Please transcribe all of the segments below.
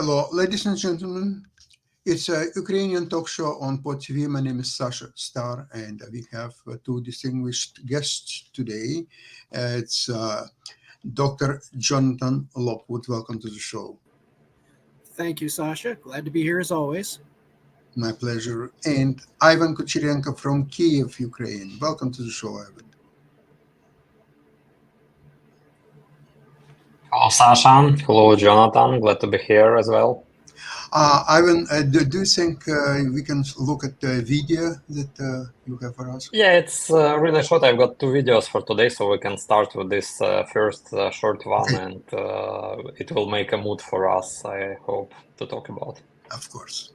Hello, ladies and gentlemen. It's a Ukrainian talk show on Pod TV. My name is Sasha Star, and we have two distinguished guests today. It's Dr. Jonathan Lockwood. Welcome to the show. Thank you, Sasha. Glad to be here as always. My pleasure. And Ivan Kucherenko from Kiev, Ukraine. Welcome to the show, Ivan. Hello, Sasha. Hello, Jonathan. Glad to be here as well. Ivan, do you think we can look at the video that you have for us? Yeah, it's really short. I've got two videos for today, so we can start with this first short one, Okay. and it will make a mood for us, I hope, to talk about. Of course.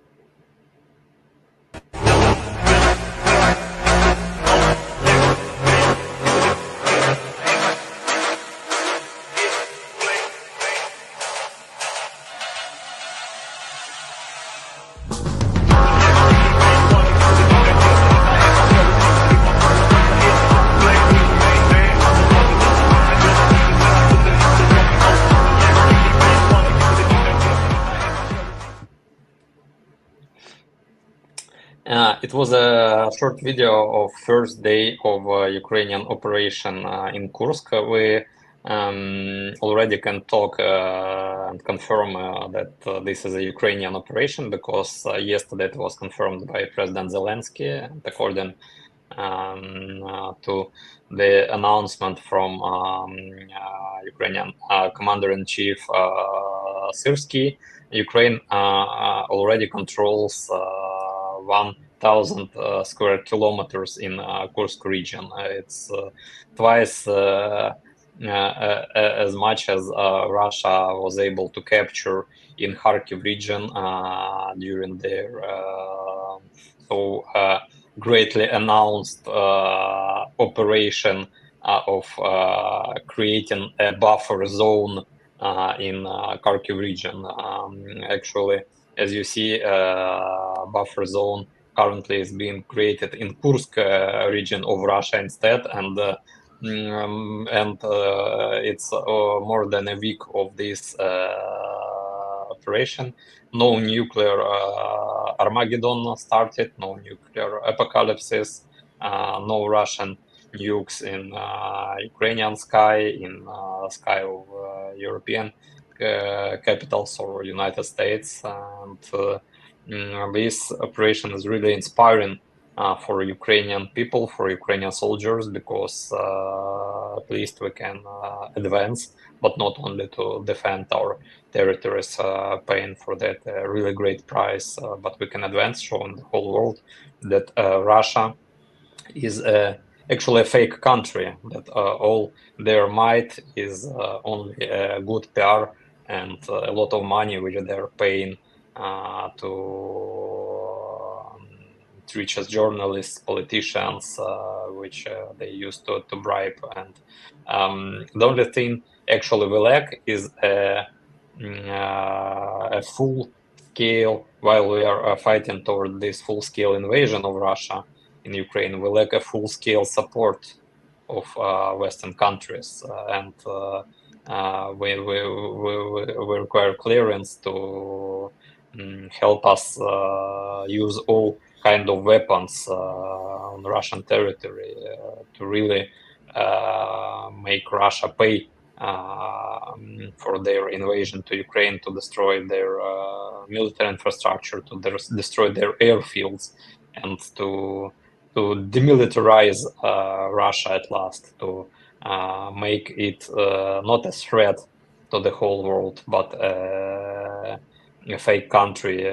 It was a short video of first day of Ukrainian operation in Kursk. We already can talk and confirm that this is a Ukrainian operation because yesterday it was confirmed by President Zelensky, and according to the announcement from Ukrainian Commander-in-Chief Syrsky, Ukraine already controls 1,000 square kilometers in Kursk region. It's twice as much as Russia was able to capture in Kharkiv region during their greatly announced operation of creating a buffer zone in Kharkiv region. Actually, as you see, buffer zone currently is being created in Kursk region of Russia instead, and it's more than a week of this operation. No nuclear Armageddon started, no nuclear apocalypse, no Russian nukes in Ukrainian sky, in sky of European capitals or United States, and this operation is really inspiring for Ukrainian people, for Ukrainian soldiers, because at least we can advance, but not only to defend our territories, paying for that a really great price, but we can advance, showing the whole world that Russia is actually a fake country, that all their might is only good PR and a lot of money which they're paying to reach as journalists, politicians, which they used to bribe. And the only thing actually we lack is a full scale, while we are fighting toward this full scale invasion of Russia in Ukraine, we lack a full scale support of Western countries, and we require clearance to help us use all kind of weapons on Russian territory to really make Russia pay for their invasion to Ukraine, to destroy their military infrastructure, to destroy their airfields, and to demilitarize Russia at last, to make it not a threat to the whole world, but a fake country,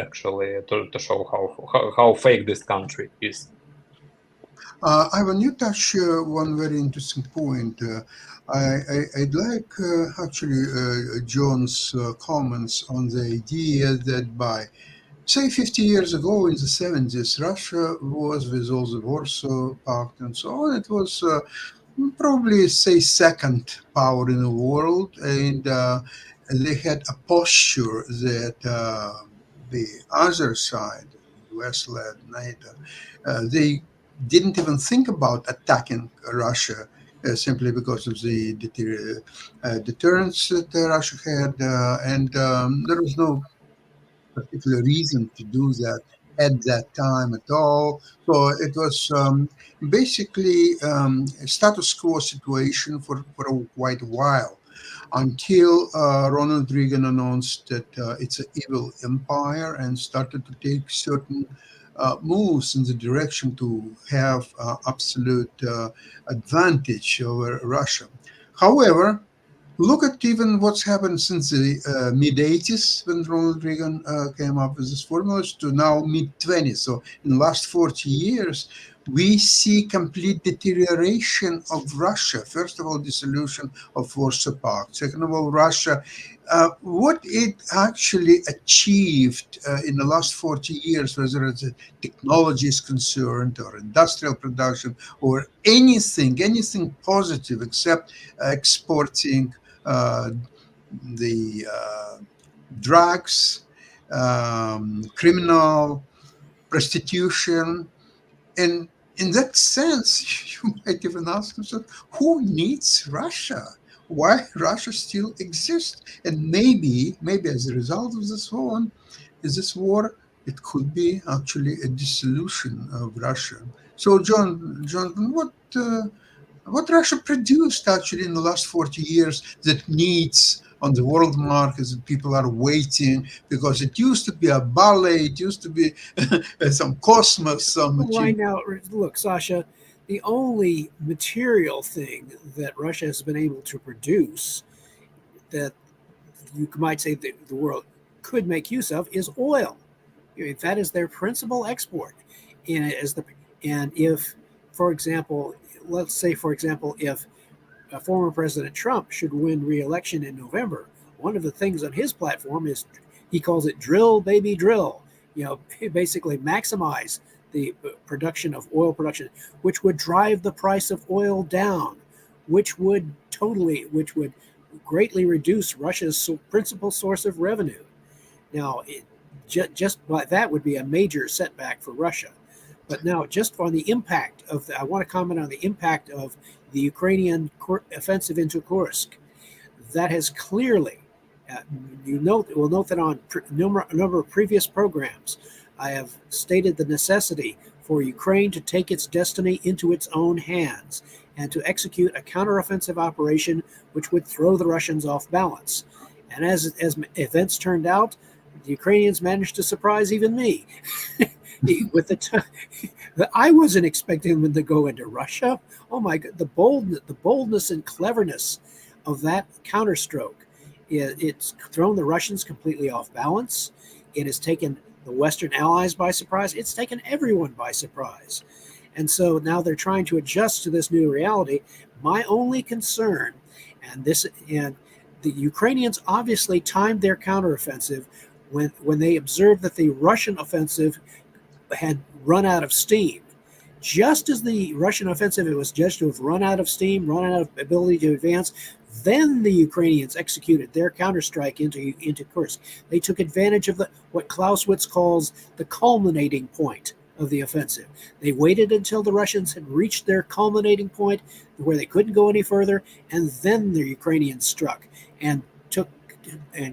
actually, to show how fake this country is. Ivan, you touch one very interesting point. I'd like actually John's comments on the idea that by, say, 50 years ago in the 70s, Russia was, with all the Warsaw Pact and so on, it was probably, say, second power in the world, and they had a posture that the other side, US-led NATO, they didn't even think about attacking Russia simply because of the deterrence that Russia had, and there was no particular reason to do that at that time at all. So it was basically a status quo situation for quite a while until Ronald Reagan announced that it's an evil empire and started to take certain moves in the direction to have absolute advantage over Russia. However, look at even what's happened since the mid 80s when Ronald Reagan came up with this formula to now mid 20s. So in the last 40 years, we see complete deterioration of Russia. First of all, dissolution of Warsaw Pact. Second of all, Russia, what it actually achieved in the last 40 years, whether it's technology is concerned or industrial production or anything positive except exporting the drugs, criminal prostitution, and in that sense, you might even ask yourself, who needs Russia? Why Russia still exists? And maybe as a result of this war, it could be actually a dissolution of Russia. So, John, what Russia produced actually in the last 40 years that needs on the world markets that people are waiting, because it used to be a ballet, it used to be some cosmos, some Why now? Look, Sasha, the only material thing that Russia has been able to produce that you might say that the world could make use of is oil. I mean, that is their principal export. And if, for example, let's say, for example, if former President Trump should win re-election in November, one of the things on his platform is he calls it drill, baby, drill. Basically maximize the production of oil production, which would drive the price of oil down, which would greatly reduce Russia's principal source of revenue. Now, just by that would be a major setback for Russia. But now, just on the impact I want to comment on the impact of the Ukrainian offensive into Kursk. That has clearly, we'll note that on a number of previous programs, I have stated the necessity for Ukraine to take its destiny into its own hands and to execute a counteroffensive operation which would throw the Russians off balance. And as events turned out, the Ukrainians managed to surprise even me. With I wasn't expecting them to go into Russia. Oh my God, the boldness and cleverness of that counterstroke. It's thrown the Russians completely off balance. It has taken the Western allies by surprise. It's taken everyone by surprise. And so now they're trying to adjust to this new reality. My only concern, and the Ukrainians obviously timed their counteroffensive when they observed that the Russian offensive had run out of steam. Just as the Russian offensive was judged to have run out of steam, run out of ability to advance, then the Ukrainians executed their counterstrike into Kursk. They took advantage of what Clausewitz calls the culminating point of the offensive. They waited until the Russians had reached their culminating point where they couldn't go any further, and then the Ukrainians struck and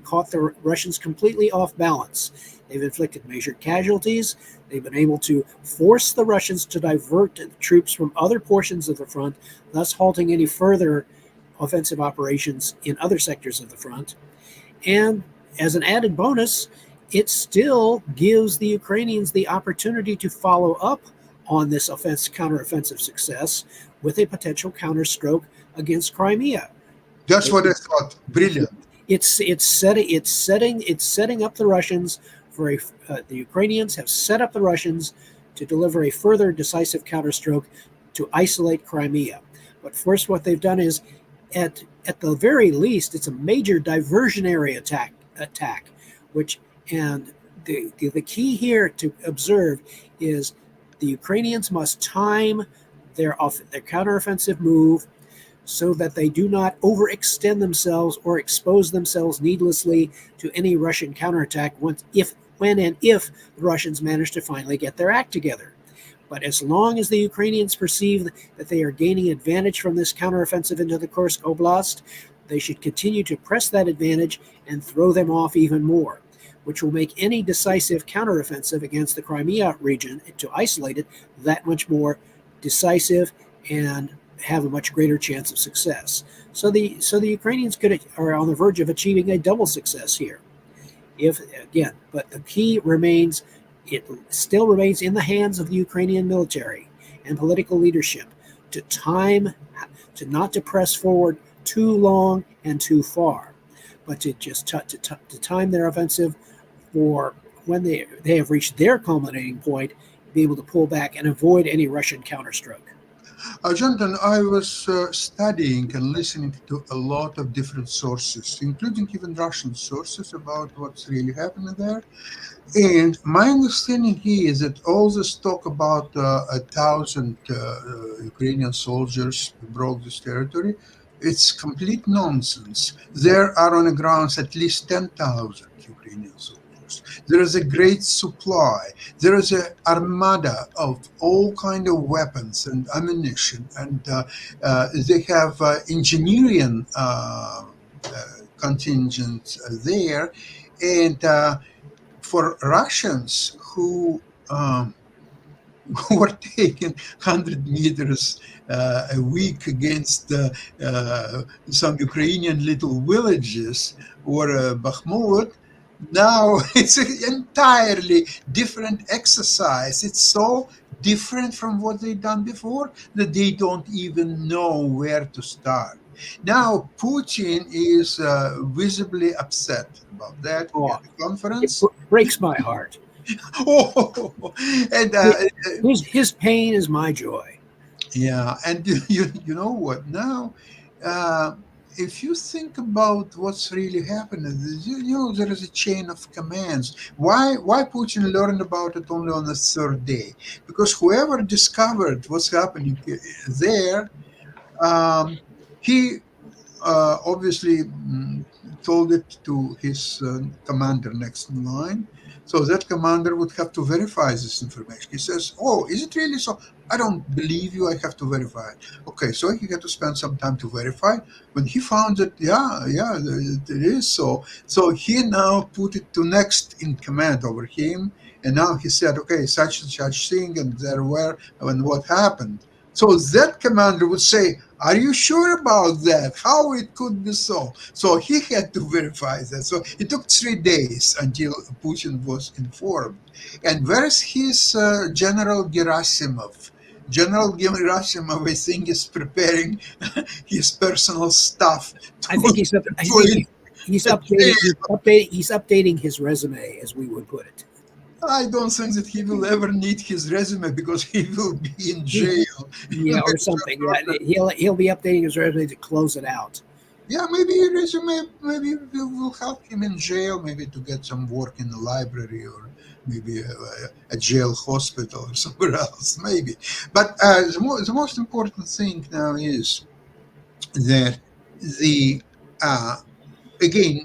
caught the Russians completely off balance. They've inflicted major casualties. They've been able to force the Russians to divert troops from other portions of the front, thus halting any further offensive operations in other sectors of the front. And as an added bonus, it still gives the Ukrainians the opportunity to follow up on this counteroffensive success with a potential counterstroke against Crimea. That's what I thought. Brilliant. It's setting up the Russians for the Ukrainians have set up the Russians to deliver a further decisive counterstroke to isolate Crimea. But first, what they've done is, at the very least, it's a major diversionary attack. And the key here to observe is the Ukrainians must time their counteroffensive move so that they do not overextend themselves or expose themselves needlessly to any Russian counterattack when and if the Russians manage to finally get their act together. But as long as the Ukrainians perceive that they are gaining advantage from this counteroffensive into the Kursk Oblast, they should continue to press that advantage and throw them off even more, which will make any decisive counteroffensive against the Crimea region, to isolate it, that much more decisive and have a much greater chance of success. So the Ukrainians are on the verge of achieving a double success here. But the key remains, it still remains in the hands of the Ukrainian military and political leadership to not to press forward too long and too far, but to just to time their offensive for when they have reached their culminating point, be able to pull back and avoid any Russian counterstroke. Jonathan, I was studying and listening to a lot of different sources, including even Russian sources, about what's really happening there. And my understanding is that all this talk about 1,000 Ukrainian soldiers who broke this territory, it's complete nonsense. There are on the grounds at least 10,000 Ukrainian soldiers. There is a great supply. There is an armada of all kind of weapons and ammunition, and they have engineering contingent there. And for Russians who were taking 100 meters a week against some Ukrainian little villages or Bakhmut, now it's an entirely different exercise. It's so different from what they've done before that they don't even know where to start. Now Putin is visibly upset about that. Oh, at the conference. It breaks my heart. And his pain is my joy. yeah, and you know what? Now, if you think about what's really happening, you know there is a chain of commands. Why Putin learned about it only on the third day? Because whoever discovered what's happening there, he obviously told it to his commander next in line. So that commander would have to verify this information. He says, "Oh, is it really so? I don't believe you. I have to verify it." Okay, so he had to spend some time to verify. When he found that, yeah, it is so. So he now put it to next in command over him, and now he said, "Okay, such and such thing, and there were, and what happened." So that commander would say, "Are you sure about that? How it could be so?" So he had to verify that. So it took 3 days until Putin was informed. And where is his General Gerasimov? General Gerasimov, I think, is preparing his personal stuff. I think he's updating his resume, as we would put it. I don't think that he will ever need his resume because he will be in jail. Yeah, or something. Yeah, he'll be updating his resume to close it out. Yeah, maybe a resume, maybe will help him in jail, maybe to get some work in the library or maybe a jail hospital or somewhere else, maybe. But the most important thing now is that again,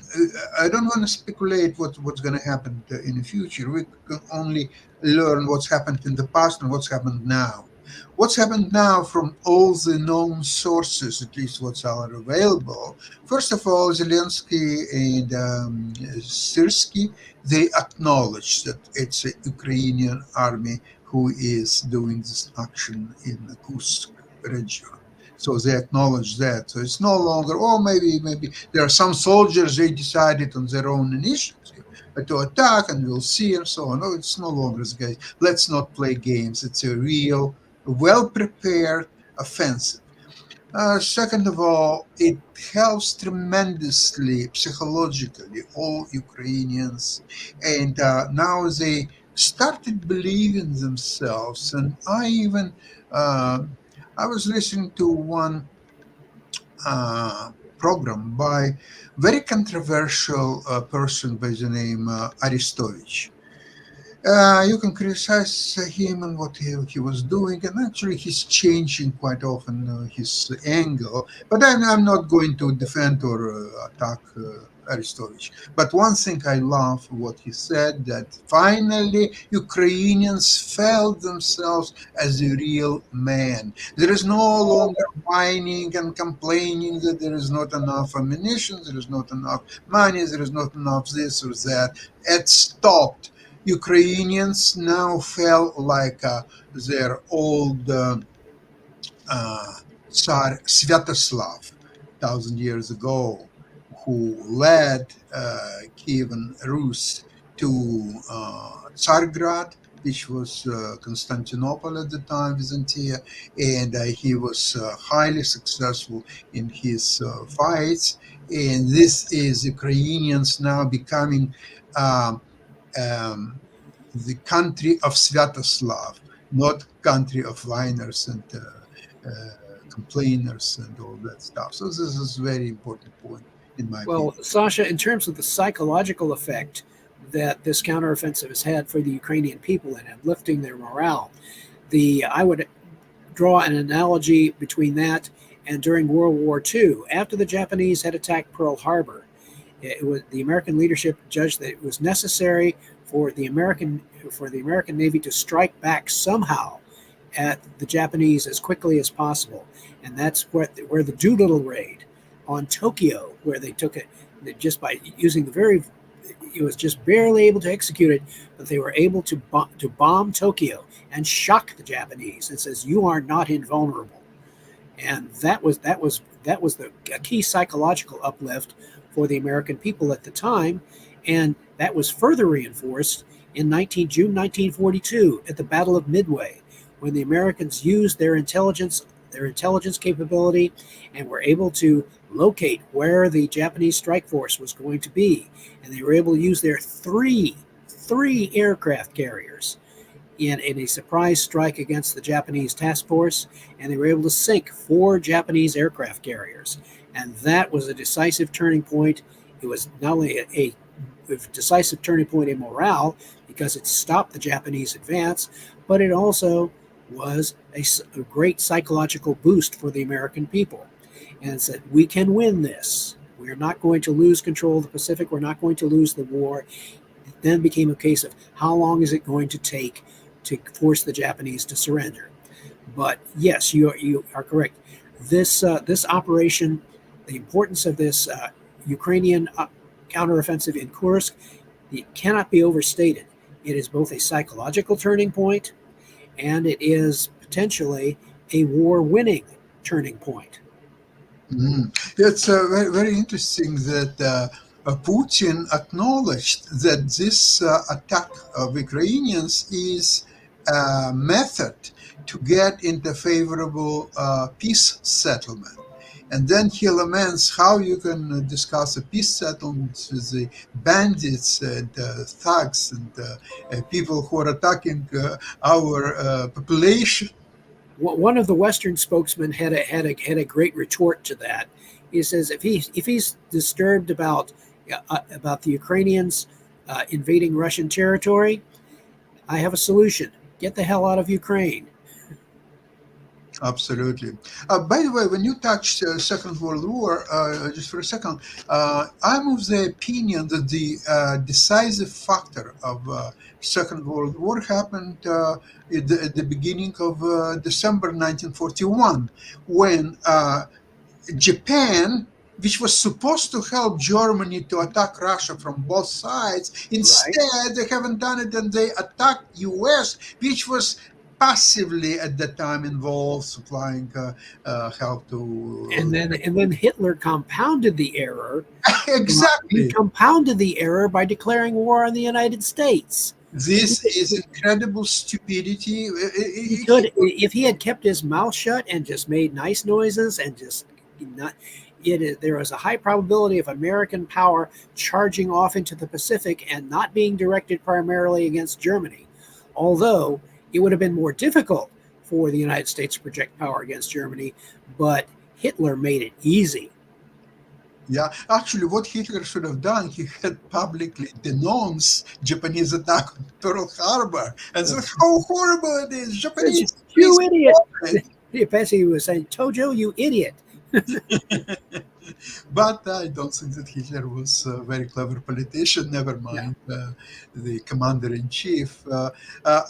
I don't want to speculate what's going to happen in the future. We can only learn what's happened in the past and what's happened now. What's happened now from all the known sources, at least what's are available. First of all, Zelensky and Syrsky, they acknowledge that it's a Ukrainian army who is doing this action in the Kursk region. So they acknowledge that. So it's no longer, oh, maybe there are some soldiers, they decided on their own initiative to attack and we'll see and so on. No, it's no longer the case. Let's not play games. It's a real, well-prepared offensive. Second of all, it helps tremendously psychologically all Ukrainians. And now they started believing themselves. And I was listening to one program by very controversial person by the name Aristovich. You can criticize him and what he was doing, and actually he's changing quite often his angle. But I'm not going to defend or attack Arestovich. But one thing I love what he said, that finally Ukrainians felt themselves as a real man. There is no longer whining and complaining that there is not enough ammunition, there is not enough money, there is not enough this or that. It stopped. Ukrainians now felt like their old Tsar Sviatoslav 1,000 years ago, who led Kievan Rus to Tsargrad, which was Constantinople at the time, Byzantium, and he was highly successful in his fights. And this is Ukrainians now becoming um, the country of Sviatoslav, not country of whiners and complainers and all that stuff. So this is a very important point in my Well, opinion. Sasha, in terms of the psychological effect that this counteroffensive has had for the Ukrainian people and uplifting their morale, I would draw an analogy between that and during World War II, after the Japanese had attacked Pearl Harbor. The American leadership judged that it was necessary for the American Navy to strike back somehow at the Japanese as quickly as possible, and that's where the Doolittle raid on Tokyo, where they took it just by using it was just barely able to execute it, but they were able to bomb Tokyo and shock the Japanese. It says you are not invulnerable, and that was a key psychological uplift for the American people at the time, and that was further reinforced in June 1942 at the Battle of Midway, when the Americans used their intelligence capability and were able to locate where the Japanese strike force was going to be, and they were able to use their three aircraft carriers in a surprise strike against the Japanese task force, and they were able to sink 4 Japanese aircraft carriers. And that was a decisive turning point. It was not only a decisive turning point in morale because it stopped the Japanese advance, but it also was a great psychological boost for the American people. And it said, we can win this. We're not going to lose control of the Pacific. We're not going to lose the war. It then became a case of how long is it going to take to force the Japanese to surrender. But yes, you are correct. This operation, the importance of this Ukrainian counteroffensive in Kursk, it cannot be overstated. It is both a psychological turning point and it is potentially a war-winning turning point. It's very, very interesting that Putin acknowledged that this attack of Ukrainians is a method to get into favorable peace settlement. And then he laments how you can discuss a peace settlement with the bandits and thugs and people who are attacking our population. One of the Western spokesmen had a great retort to that. He says if he's disturbed about the Ukrainians invading Russian territory, I have a solution: get the hell out of Ukraine. Absolutely. By the way, when you touched Second World War, just for a second, I'm of the opinion that the decisive factor of Second World War happened at the beginning of December 1941, when Japan, which was supposed to help Germany to attack Russia from both sides, instead they haven't done it, and they attacked US, which was passively at the time involved supplying help to. And then Hitler compounded the error. Exactly. He compounded the error by declaring war on the United States. This is incredible stupidity. He could, if he had kept his mouth shut and just made nice noises and just not. There is a high probability of American power charging off into the Pacific and not being directed primarily against Germany, although it would have been more difficult for the United States to project power against Germany, but Hitler made it easy. Yeah, actually, what Hitler should have done, he had publicly denounced Japanese attack on Pearl Harbor and said how horrible it is. Japanese You idiot! it. Bessie was saying, Tojo, you idiot. But I don't think that Hitler was a very clever politician, never mind the commander in chief.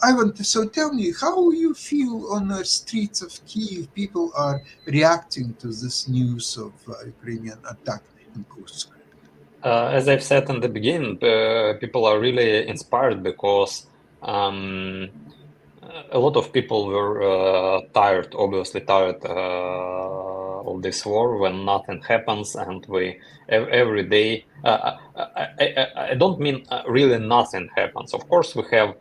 Ivan, so tell me, how you feel on the streets of Kiev? People are reacting to this news of Ukrainian attack in Kursk. As I've said in the beginning, people are really inspired because a lot of people were tired, obviously tired of this war when nothing happens, and we every day. I don't mean really nothing happens. Of course, we have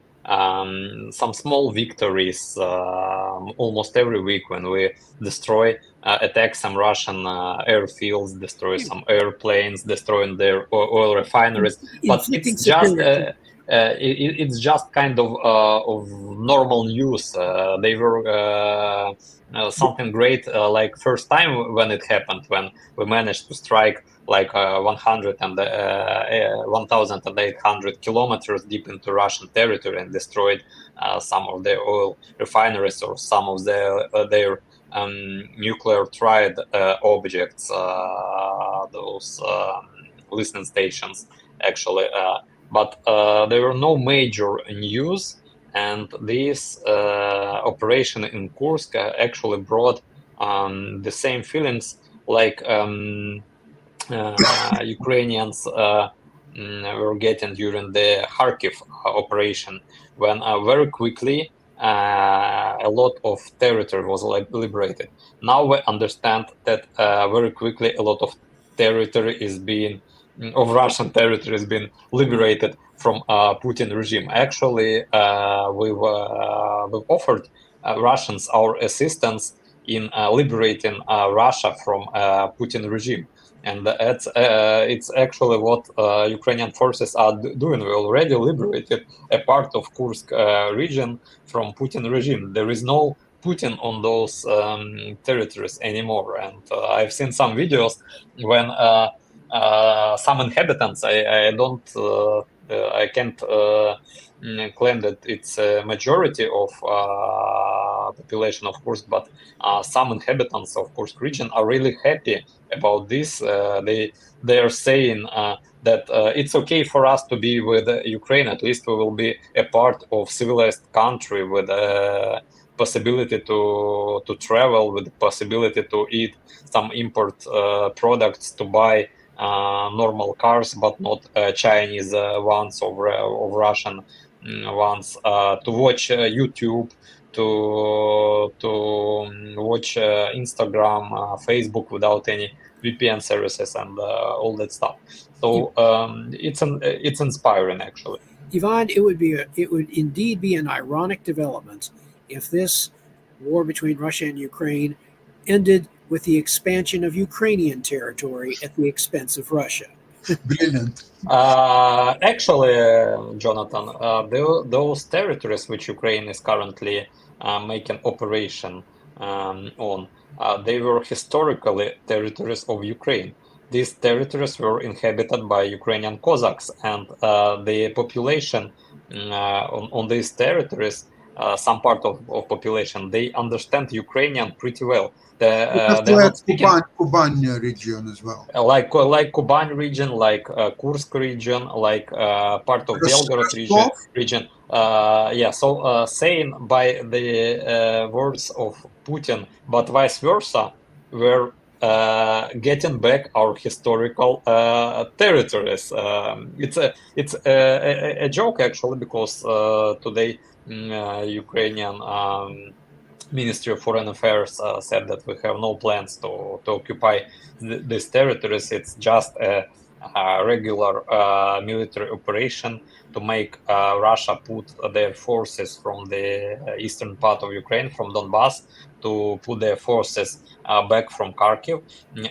some small victories almost every week when we destroy, attack some Russian airfields, destroy some airplanes, destroying their oil refineries. But it's just it's just kind of normal news. They were something great, like first time when it happened, when we managed to strike like 1,800 kilometers deep into Russian territory and destroyed some of their oil refineries or some of their nuclear tried objects, those listening stations, actually. But there were no major news, and this operation in Kursk actually brought the same feelings like Ukrainians were getting during the Kharkiv operation, when very quickly a lot of territory was liberated. Now we understand that very quickly a lot of territory is being of Russian territory has been liberated from Putin regime. Actually, we've offered Russians our assistance in liberating Russia from Putin regime. And it's actually what Ukrainian forces are doing. We already liberated a part of Kursk region from Putin regime. There is no Putin on those territories anymore. And I've seen some videos when some inhabitants, I can't claim that it's a majority of population of Kursk, but some inhabitants of Kursk region are really happy about this. They are saying that it's okay for us to be with Ukraine. At least we will be a part of civilized country with possibility to travel, with the possibility to eat some import products, to buy normal cars, but not Chinese ones or Russian ones, to watch YouTube, to watch Instagram, Facebook without any VPN services and all that stuff. So it's inspiring, actually. Ivan, it would indeed be an ironic development if this war between Russia and Ukraine ended with the expansion of Ukrainian territory at the expense of Russia. Brilliant. Actually, Jonathan, those territories which Ukraine is currently making operation on, they were historically territories of Ukraine. These territories were inhabited by Ukrainian Cossacks, and the population on these territories, some part of population, they understand Ukrainian pretty well. They're not speaking Kuban region as well. Like Kuban region, like Kursk region, like part of Belgorod region. Yeah, so saying by the words of Putin, but vice versa, we're getting back our historical territories. It's a joke, actually, because today Ukrainian Ministry of Foreign Affairs said that we have no plans to occupy these territories. It's just a regular military operation to make Russia put their forces from the eastern part of Ukraine, from Donbass, to put their forces back from Kharkiv.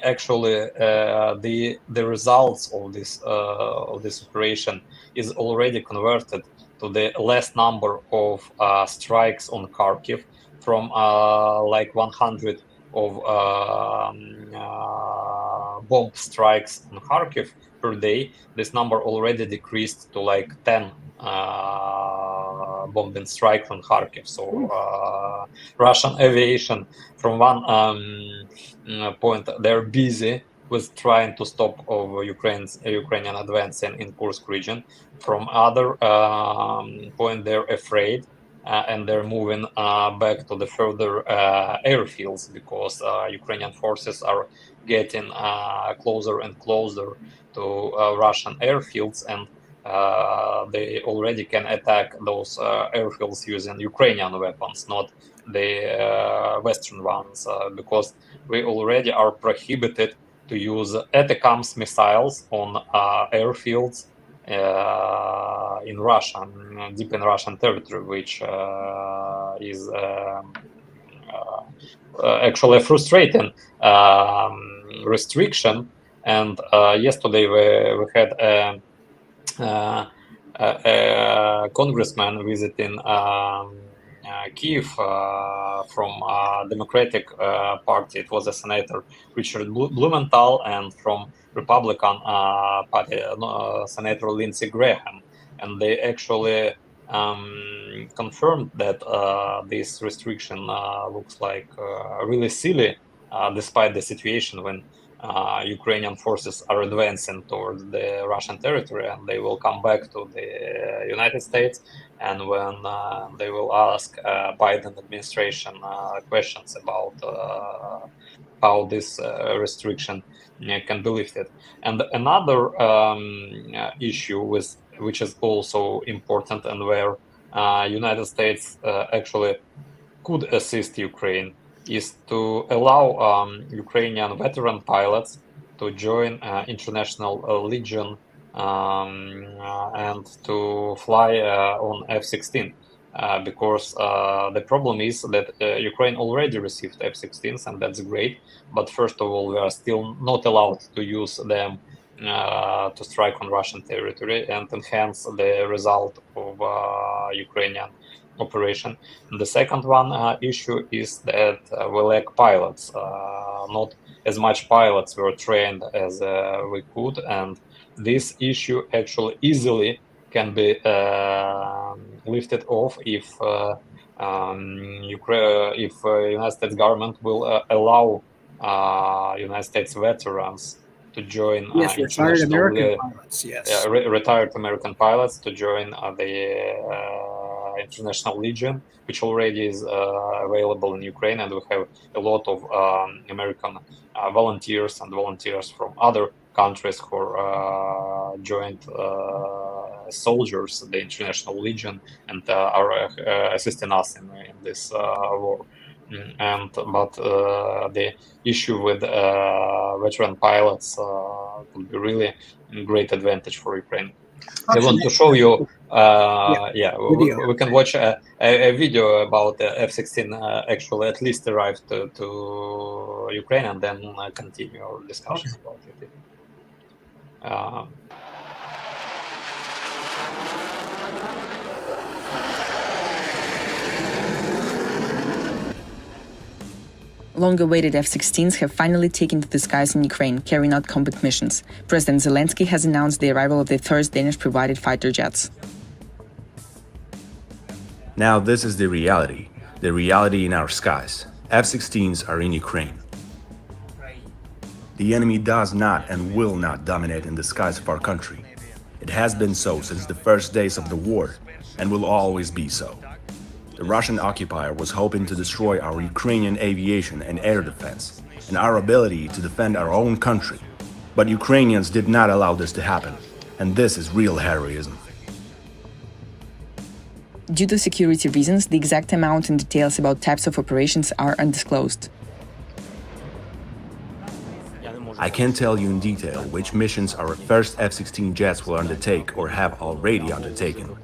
Actually, the results of this operation is already converted to the less number of strikes on Kharkiv, from like 100 of bomb strikes on Kharkiv per day, this number already decreased to like 10 bombing strikes on Kharkiv. So Russian aviation, from one point, they're busy with trying to stop Ukrainian advance in Kursk region. From other point, they're afraid. And they're moving back to the further airfields because Ukrainian forces are getting closer and closer to Russian airfields, and they already can attack those airfields using Ukrainian weapons, not the Western ones, because we already are prohibited to use ATACMS missiles on airfields in Russia, deep in Russian territory, which is actually a frustrating restriction. And yesterday we had a congressman visiting Kiev from Democratic Party. It was a senator, Richard Blumenthal, and from Republican Party, Senator Lindsey Graham, and they actually confirmed that this restriction looks like really silly, despite the situation when Ukrainian forces are advancing towards the Russian territory, and they will come back to the United States, and when they will ask Biden administration questions about how this restriction can be lifted. And another issue which is also important, and where United States actually could assist Ukraine, is to allow Ukrainian veteran pilots to join International Legion and to fly on F-16. Because the problem is that Ukraine already received F-16s, and that's great. But first of all, we are still not allowed to use them to strike on Russian territory and enhance the result of Ukrainian operation. And the second one issue is that we lack pilots. Not as much pilots were trained as we could, and this issue actually easily can be lifted off if United States government will allow United States veterans to join retired American pilots. Yes, retired American pilots to join the International Legion, which already is available in Ukraine, and we have a lot of American volunteers and volunteers from other countries who are joined soldiers, the International Legion, and are assisting us in this war. But the issue with veteran pilots would be really a great advantage for Ukraine. I want to show you, we can watch a video about the F-16 actually at least arrived to Ukraine, and then continue our discussion about it. Long-awaited F-16s have finally taken to the skies in Ukraine, carrying out combat missions. President Zelensky has announced the arrival of the first Danish-provided fighter jets. Now this is the reality in our skies. F-16s are in Ukraine. The enemy does not and will not dominate in the skies of our country. It has been so since the first days of the war, and will always be so. The Russian occupier was hoping to destroy our Ukrainian aviation and air defense, and our ability to defend our own country. But Ukrainians did not allow this to happen, and this is real heroism. Due to security reasons, the exact amount and details about types of operations are undisclosed. I can't tell you in detail which missions our first F-16 jets will undertake or have already undertaken.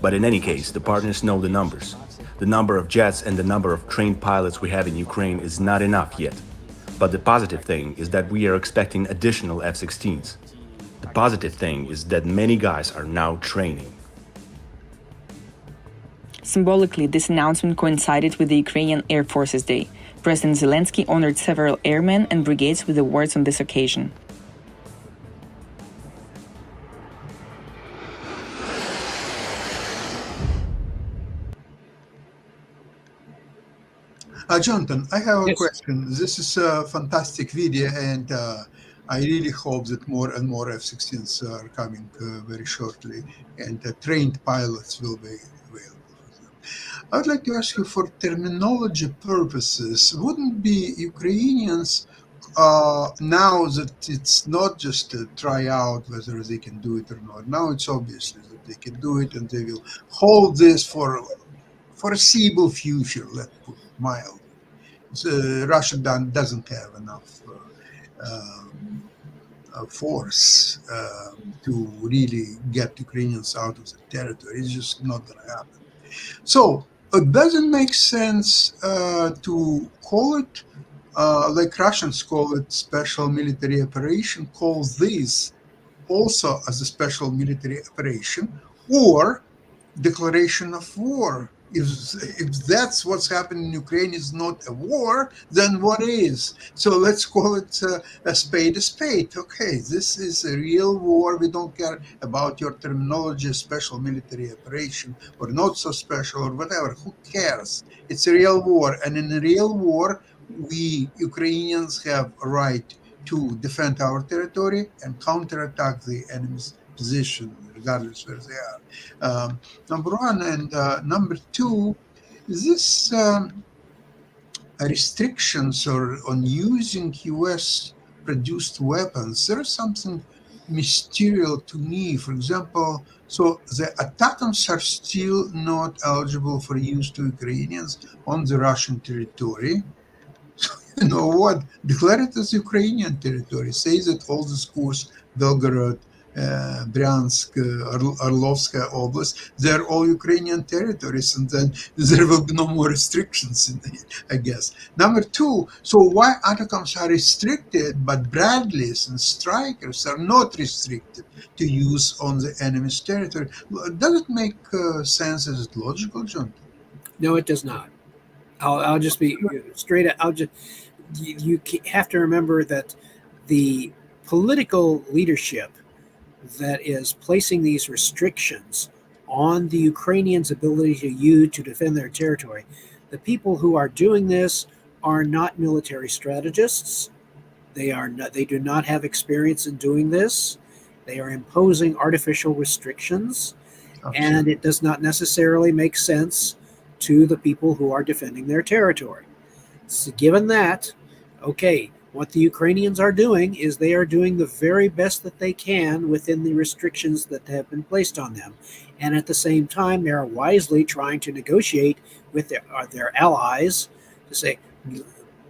But in any case, the partners know the numbers. The number of jets and the number of trained pilots we have in Ukraine is not enough yet. But the positive thing is that we are expecting additional F-16s. The positive thing is that many guys are now training. Symbolically, this announcement coincided with the Ukrainian Air Forces Day. President Zelensky honored several airmen and brigades with awards on this occasion. Jonathan, I have a Yes. question. This is a fantastic video, and I really hope that more and more F-16s are coming very shortly, and trained pilots will be available for them. I would like to ask you, for terminology purposes, wouldn't be Ukrainians, now that it's not just a tryout whether they can do it or not, now it's obviously that they can do it, and they will hold this for foreseeable future, let's put it mildly. Russia doesn't have enough force to really get Ukrainians out of the territory. It's just not going to happen. So it doesn't make sense to call it, like Russians call it, special military operation, call this also as a special military operation or declaration of war. If that's what's happening in Ukraine is not a war, then what is? So let's call it a spade a spade. Okay, this is a real war. We don't care about your terminology, special military operation or not so special or whatever. Who cares? It's a real war. And in a real war, we Ukrainians have a right to defend our territory and counterattack the enemy's position, regardless where they are. Number one. And number two, this restrictions on using US produced weapons, there is something mysterious to me. For example, so the ATACMS are still not eligible for use to Ukrainians on the Russian territory. You know what? Declare it as Ukrainian territory. Say that all the schools, Belgorod, Bryansk, Orlovskaya Oblast, they're all Ukrainian territories, and then there will be no more restrictions in it, I guess. Number two, so why ATACMS are restricted, but Bradleys and Strikers are not restricted to use on the enemy's territory? Does it make sense? Is it logical, John? No, it does not. I'll just be straight up. You have to remember that the political leadership that is placing these restrictions on the Ukrainians' ability to defend their territory, the people who are doing this are not military strategists. They do not have experience in doing this. They are imposing artificial restrictions, and it does not necessarily make sense to the people who are defending their territory. So given that, okay, what the Ukrainians are doing is they are doing the very best that they can within the restrictions that have been placed on them. And at the same time, they are wisely trying to negotiate with their allies to say,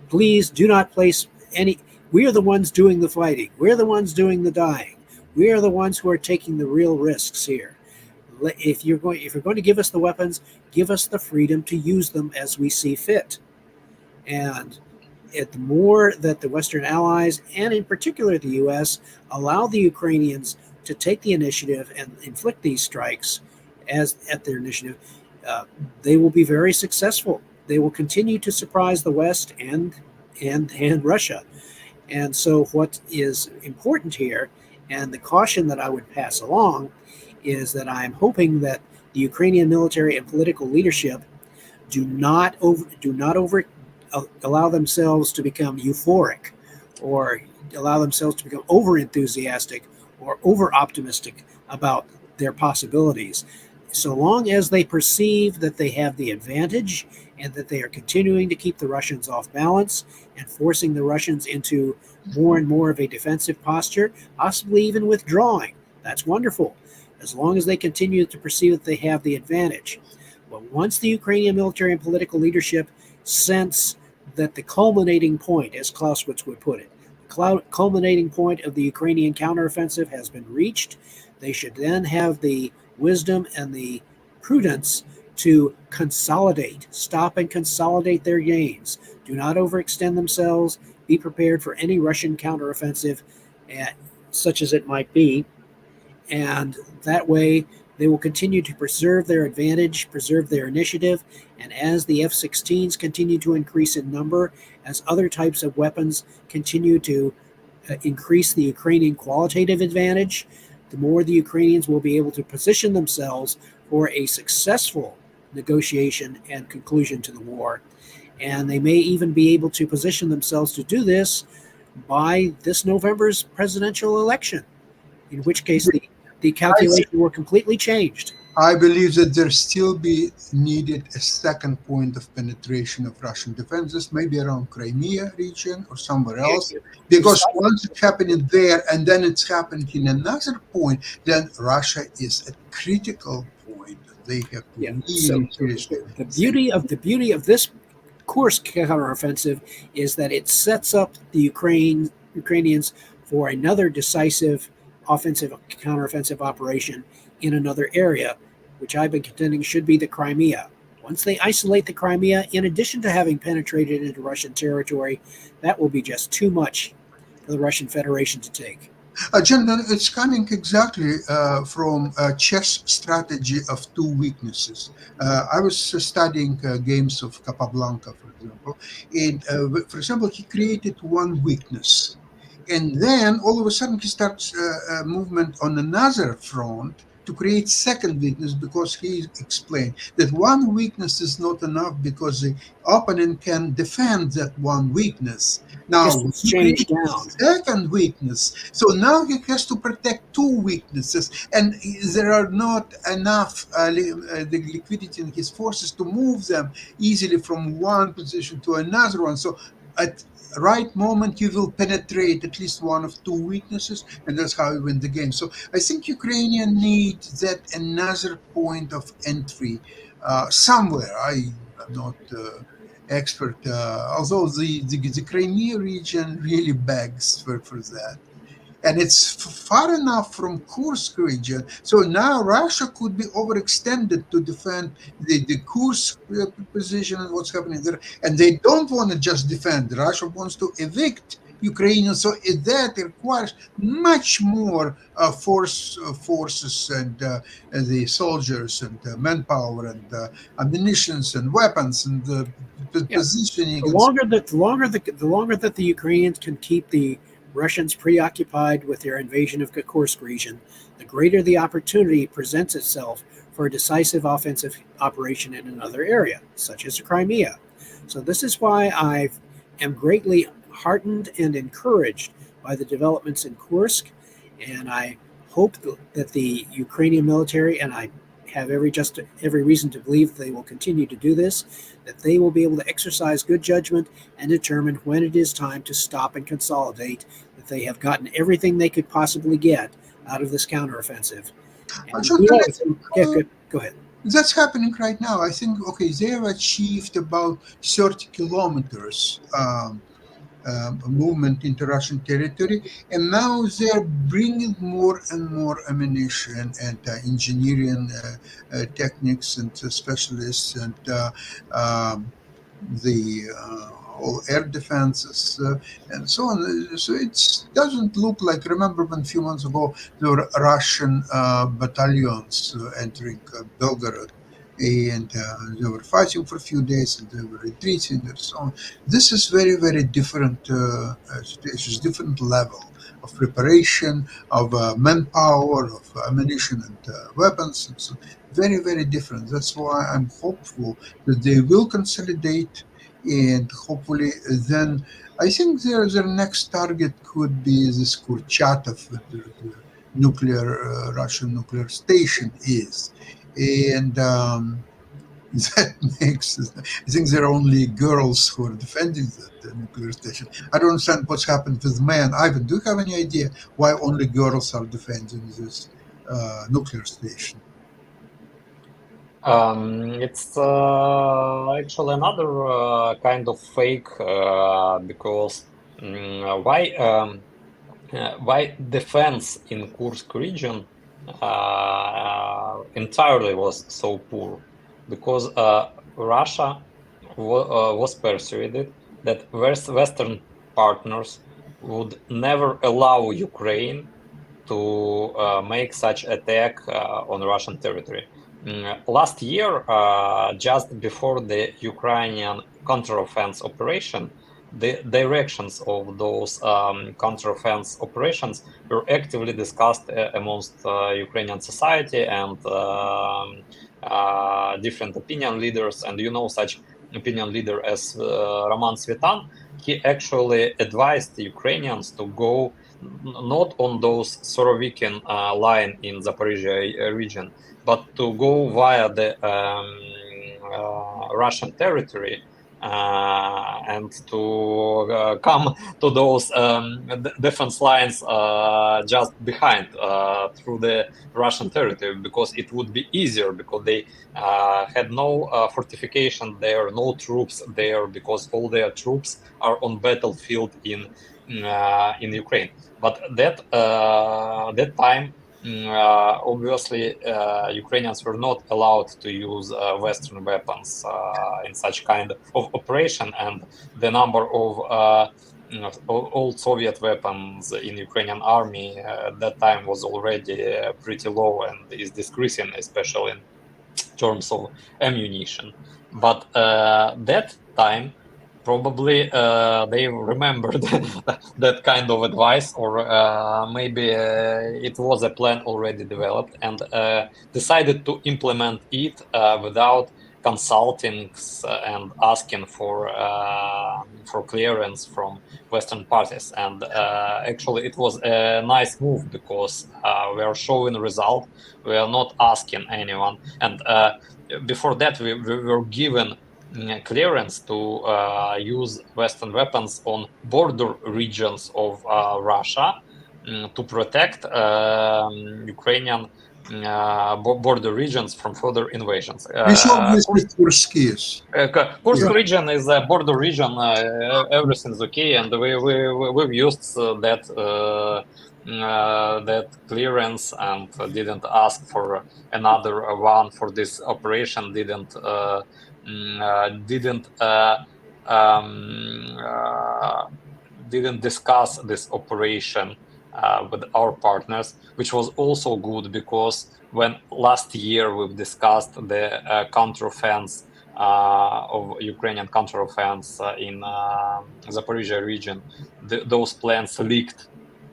please do not place any, we are the ones doing the fighting. We're the ones doing the dying. We are the ones who are taking the real risks here. If you're going to give us the weapons, give us the freedom to use them as we see fit. And the more that the Western allies, and in particular the U.S., allow the Ukrainians to take the initiative and inflict these strikes at their initiative, they will be very successful. They will continue to surprise the West and Russia. And so what is important here, and the caution that I would pass along, is that I'm hoping that the Ukrainian military and political leadership do not allow themselves to become euphoric or allow themselves to become over-enthusiastic or over-optimistic about their possibilities. So long as they perceive that they have the advantage and that they are continuing to keep the Russians off balance and forcing the Russians into more and more of a defensive posture, possibly even withdrawing, that's wonderful, as long as they continue to perceive that they have the advantage. But once the Ukrainian military and political leadership sense that the culminating point, as Clausewitz would put it, the culminating point of the Ukrainian counteroffensive has been reached, they should then have the wisdom and the prudence to consolidate, stop and consolidate their gains. Do not overextend themselves. Be prepared for any Russian counteroffensive, such as it might be. And that way, they will continue to preserve their advantage, preserve their initiative, and as the F-16s continue to increase in number, as other types of weapons continue to increase the Ukrainian qualitative advantage, the more the Ukrainians will be able to position themselves for a successful negotiation and conclusion to the war. And they may even be able to position themselves to do this by this November's presidential election, in which case the calculation were completely changed. I believe that there still be needed a second point of penetration of Russian defenses, maybe around Crimea region or somewhere else, because once it's happening there and then it's happening in another point, then Russia is at critical point. They have to really seriously. The beauty of this Kursk counteroffensive is that it sets up the Ukrainians for another decisive offensive counteroffensive operation in another area, which I've been contending should be the Crimea. Once they isolate the Crimea, in addition to having penetrated into Russian territory, that will be just too much for the Russian Federation to take. General, it's coming exactly from a chess strategy of two weaknesses. I was studying games of Capablanca, for example, and for example, he created one weakness. And then all of a sudden he starts a movement on another front to create second weakness, because he explained that one weakness is not enough because the opponent can defend that one weakness. Now he changed down. Second weakness, so now he has to protect two weaknesses, and there are not enough the liquidity in his forces to move them easily from one position to another one. So at right moment you will penetrate at least one of two weaknesses, and that's how you win the game. So I think Ukrainian need that another point of entry somewhere. I am not expert, although the Crimea region really begs for that. And it's far enough from Kursk region. So now Russia could be overextended to defend the Kursk position and what's happening there. And they don't want to just defend. Russia wants to evict Ukrainians. So that requires much more forces and the soldiers and manpower and ammunitions and weapons and positioning. The longer that the Ukrainians can keep the Russians preoccupied with their invasion of the Kursk region, the greater the opportunity presents itself for a decisive offensive operation in another area, such as the Crimea. So this is why I am greatly heartened and encouraged by the developments in Kursk, and I hope that the Ukrainian military, and I have every reason to believe they will continue to do this, that they will be able to exercise good judgment and determine when it is time to stop and consolidate, that they have gotten everything they could possibly get out of this counteroffensive. Go ahead. That's happening right now. I think, they have achieved about 30 kilometers movement into Russian territory, and now they're bringing more and more ammunition and engineering techniques and specialists and the all air defenses and so on. So it doesn't look like, remember when a few months ago there were Russian battalions entering Belgorod, and they were fighting for a few days and they were retreating and so on. This is very, very different situations, different level of preparation, of manpower, of ammunition and weapons. And so very, very different. That's why I'm hopeful that they will consolidate, and hopefully then I think their next target could be this Kurchatov, where the nuclear Russian nuclear station is. And that makes, I think there are only girls who are defending that nuclear station. I don't understand what's happened with men. Ivan, do you have any idea why only girls are defending this nuclear station? It's actually another kind of fake, because why defense in Kursk region entirely was so poor? Because Russia was persuaded that Western partners would never allow Ukraine to make such attack on Russian territory. Last year, just before the Ukrainian counteroffensive operation, the directions of those counteroffensive operations were actively discussed amongst Ukrainian society and different opinion leaders, and such opinion leader as Roman Svitan, he actually advised the Ukrainians to go not on those Sorovikin line in Zaporizhia region, but to go via the Russian territory and to come to those defense lines just behind through the Russian territory, because it would be easier, because they had no fortification there, no troops there, because all their troops are on battlefield in Ukraine. But that time, obviously, Ukrainians were not allowed to use Western weapons in such kind of operation, and the number of old Soviet weapons in Ukrainian army at that time was already pretty low and is decreasing, especially in terms of ammunition. But that time, probably they remembered that kind of advice, or maybe it was a plan already developed, and decided to implement it without consulting and asking for clearance from Western parties. And actually, it was a nice move, because we are showing result. We are not asking anyone, and before that, we were given clearance to use Western weapons on border regions of Russia to protect Ukrainian border regions from further invasions. This obviously Kursk is. Kursk region is a border region. Everything's okay, and we've used that clearance and didn't ask for another one for this operation. Didn't discuss this operation with our partners, which was also good, because when last year we've discussed the counteroffense of Ukrainian counteroffense in Zaporizhia region, those plans leaked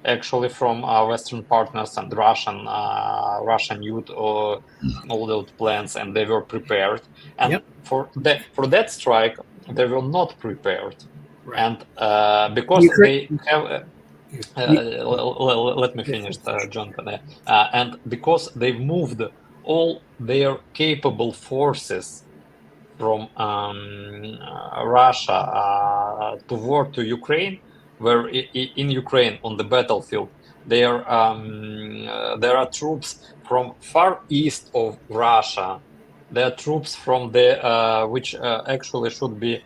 actually from Western partners, and Russian youth all those plans, and they were prepared. And for that strike, they were not prepared, right. And because they have. Let me finish, Jonathan. And because they've moved all their capable forces from Russia toward Ukraine, where in Ukraine on the battlefield there are troops from far east of Russia. There are troops from the which actually should be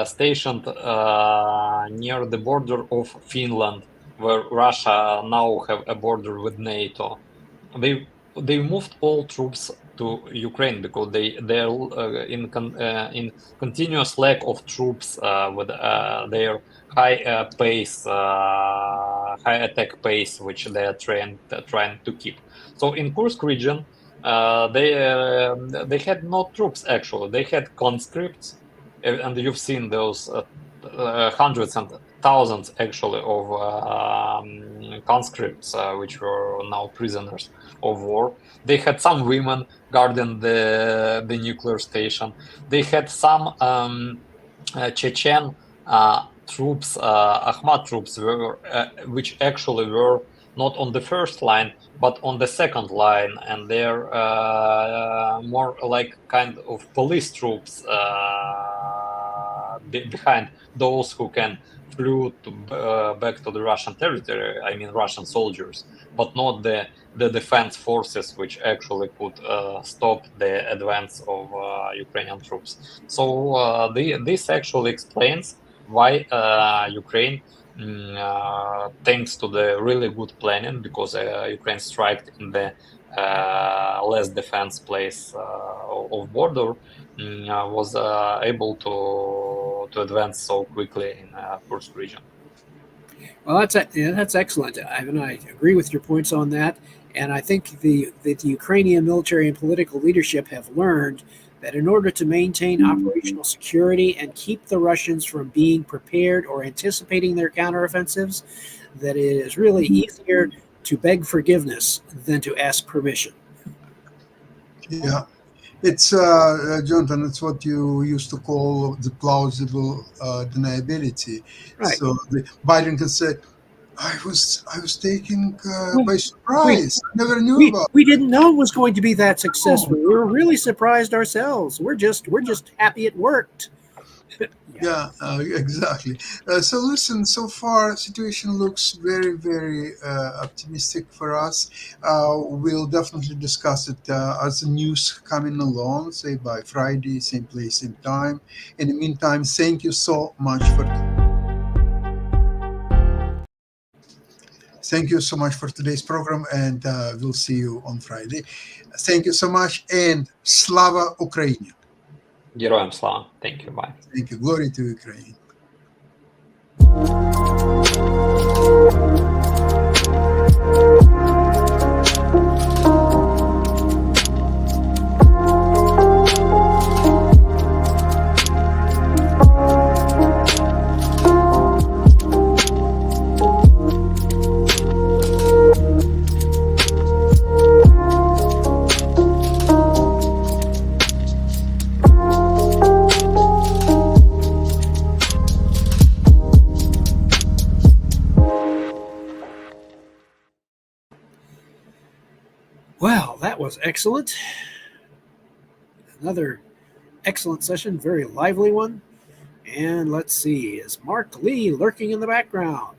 stationed near the border of Finland, where Russia now have a border with NATO. They moved all troops to Ukraine because they're in continuous lack of troops with their high pace, high attack pace, which they are trying to keep. So in Kursk region, they had no troops actually. They had conscripts, and you've seen those hundreds and thousands actually of conscripts which were now prisoners of war. They had some women guarding the nuclear station. They had some Chechen troops, Akhmat troops, which actually were not on the first line but on the second line, and they're more like kind of police troops behind those who can flew back to the Russian territory. I mean Russian soldiers, but not the defense forces which actually could stop the advance of Ukrainian troops. So this actually explains why Ukraine, thanks to the really good planning, because Ukraine struck in the less defense place of border, was able to advance so quickly in Kursk region. Well, that's excellent, Ivan. I agree with your points on that, and I think that the Ukrainian military and political leadership have learned that in order to maintain operational security and keep the Russians from being prepared or anticipating their counteroffensives, that it is really easier to beg forgiveness than to ask permission. Yeah. It's Jonathan. It's what you used to call the plausible deniability. Right. So Biden can say, "I was taken We, by we, surprise. I never knew we, about we didn't know it was going to be that it." successful. We were really surprised ourselves. We're just happy it worked. Yeah, exactly. So listen, so far situation looks very, very optimistic for us. We'll definitely discuss it as the news coming along, say by Friday, same place, same time. In the meantime, thank you so much for today's program, and we'll see you on Friday. Thank you so much, and Slava Ukraini. Героям слава. Thank you. Bye. Thank you. Glory to Ukraine. Well, that was excellent. Another excellent session, very lively one. And let's see, is Mark Lee lurking in the background?